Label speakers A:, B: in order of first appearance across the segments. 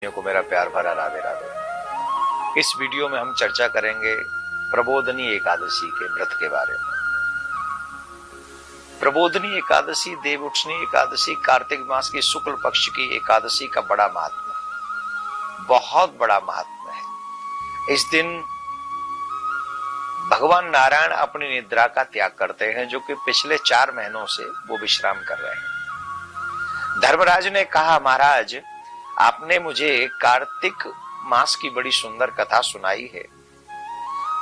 A: को मेरा प्यार भरा राधे राधे। इस वीडियो में हम चर्चा करेंगे प्रबोधनी एकादशी के व्रत के बारे में। प्रबोधनी एकादशी, देवउठनी एकादशी, कार्तिक मास की शुक्ल पक्ष की एकादशी का बड़ा महात्मा, बहुत बड़ा महात्मा है। इस दिन भगवान नारायण अपनी निद्रा का त्याग करते हैं, जो कि पिछले 4 महीनों से वो विश्राम कर रहे हैं। धर्मराज ने कहा, महाराज आपने मुझे कार्तिक मास की बड़ी सुंदर कथा सुनाई है,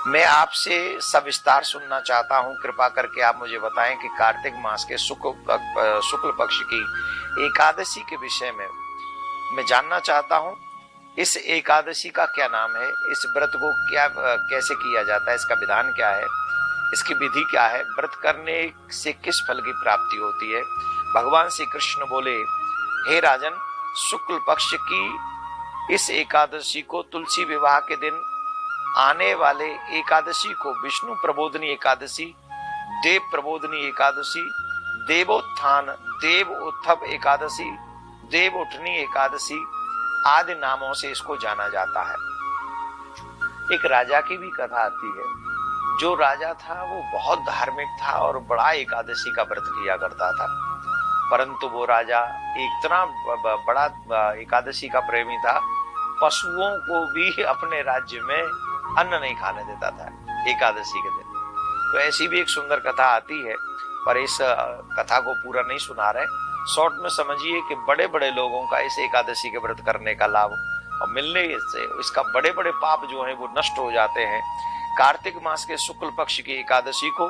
A: मैं आपसे सविस्तार सुनना चाहता हूं। कृपा करके आप मुझे बताएं कि कार्तिक मास के शुक्ल पक्ष की एकादशी के विषय में मैं जानना चाहता हूं। इस एकादशी का क्या नाम है, इस व्रत को कैसे किया जाता है, इसका विधान क्या है, इसकी विधि क्या है, व्रत करने से किस फल की प्राप्ति होती है। भगवान श्री कृष्ण बोले, हे राजन, शुक्ल पक्ष की इस एकादशी को तुलसी विवाह के दिन आने वाले एकादशी को विष्णु प्रबोधनी एकादशी, देव प्रबोधनी एकादशी, देवोत्थान, देव उत्थव एकादशी, देव उठनी एकादशी आदि नामों से इसको जाना जाता है। एक राजा की भी कथा आती है। जो राजा था वो बहुत धार्मिक था और बड़ा एकादशी का व्रत किया करता था, परंतु वो राजा इतना बड़ा एकादशी का प्रेमी था, पशुओं को भी अपने राज्य में अन्न नहीं खाने देता था एकादशी के दिन। तो ऐसी भी एक सुंदर कथा आती है, पर इस कथा को पूरा नहीं सुना रहे। शॉर्ट में समझिए कि बड़े बड़े लोगों का इस एकादशी के व्रत करने का लाभ और मिलने से इसका बड़े बड़े पाप जो है वो नष्ट हो जाते हैं। कार्तिक मास के शुक्ल पक्ष की एकादशी को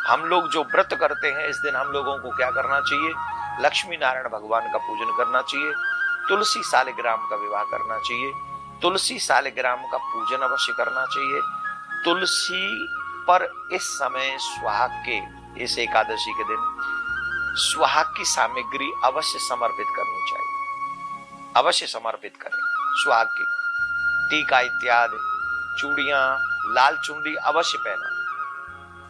A: हम लोग जो व्रत करते हैं, इस दिन हम लोगों को क्या करना चाहिए? लक्ष्मी नारायण भगवान का पूजन करना चाहिए, तुलसी सालिग्राम का विवाह करना चाहिए, तुलसी सालिग्राम का पूजन अवश्य करना चाहिए। तुलसी पर इस समय सुहाग के, इस एकादशी के दिन सुहाग की सामग्री अवश्य समर्पित करनी चाहिए, अवश्य समर्पित करें। सुहाग की टीका इत्यादि, चूड़ियां, लाल चुनरी अवश्य पहना,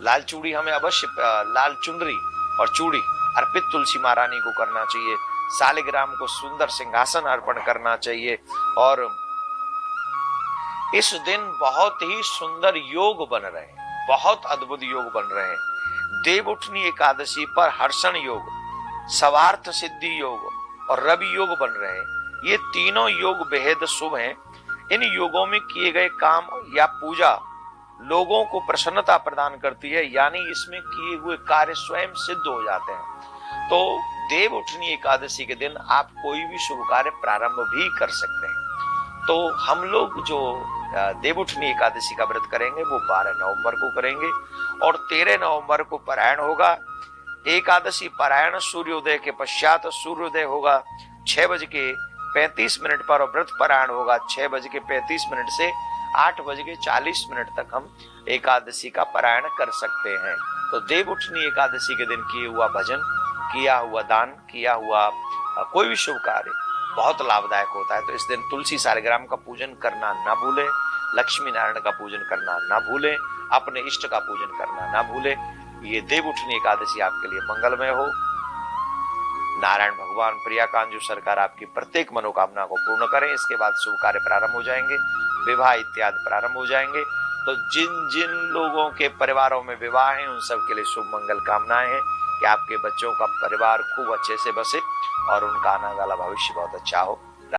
A: लाल चूड़ी हमें अवश्य, लाल चुनरी और चूड़ी अर्पित तुलसी महारानी को करना चाहिए। सालिग्राम को सुंदर सिंहासन अर्पण करना चाहिए। और इस दिन बहुत ही सुंदर योग बन रहे हैं, बहुत अद्भुत योग बन रहे हैं। देव उठनी एकादशी पर हर्षण योग, सर्वार्थ सिद्धि योग और रवि योग बन रहे हैं। ये तीनों योग बेहद शुभ हैं। इन योगों में किए गए काम या पूजा लोगों को प्रसन्नता प्रदान करती है, यानी इसमें किए हुए कार्य स्वयं सिद्ध हो जाते हैं। तो देव उठनी एकादशी के दिन आप कोई भी शुभ कार्य प्रारंभ भी कर सकते हैं। तो हम लोग जो देव उठनी एकादशी का व्रत करेंगे वो 12 नवंबर को करेंगे और 13 नवंबर को पारायण होगा। एकादशी पारायण सूर्योदय के पश्चात, सूर्योदय होगा 6:35 पर और व्रत पारायण होगा 6:35 से 8:40 तक हम एकादशी का पारायण कर सकते हैं। तो देव उठनी एकादशी के दिन किए हुआ भजन, किया हुआ दान, किया हुआ कोई भी शुभ कार्य बहुत लाभदायक होता है। तो इस दिन तुलसी सालिग्राम का पूजन करना ना भूलें, लक्ष्मी नारायण का पूजन करना ना भूलें, अपने इष्ट का पूजन करना ना भूलें। ये देव उठनी एकादशी आपके लिए मंगलमय हो। नारायण भगवान प्रियाकांजू सरकार आपकी प्रत्येक मनोकामना को पूर्ण करें। इसके बाद शुभ कार्य प्रारंभ हो जाएंगे, विवाह इत्यादि प्रारंभ हो जाएंगे। तो जिन जिन लोगों के परिवारों में विवाह है उन सब के लिए शुभ मंगल कामनाएं हैं कि आपके बच्चों का परिवार खूब अच्छे से बसे और उनका आने वाला भविष्य बहुत अच्छा हो।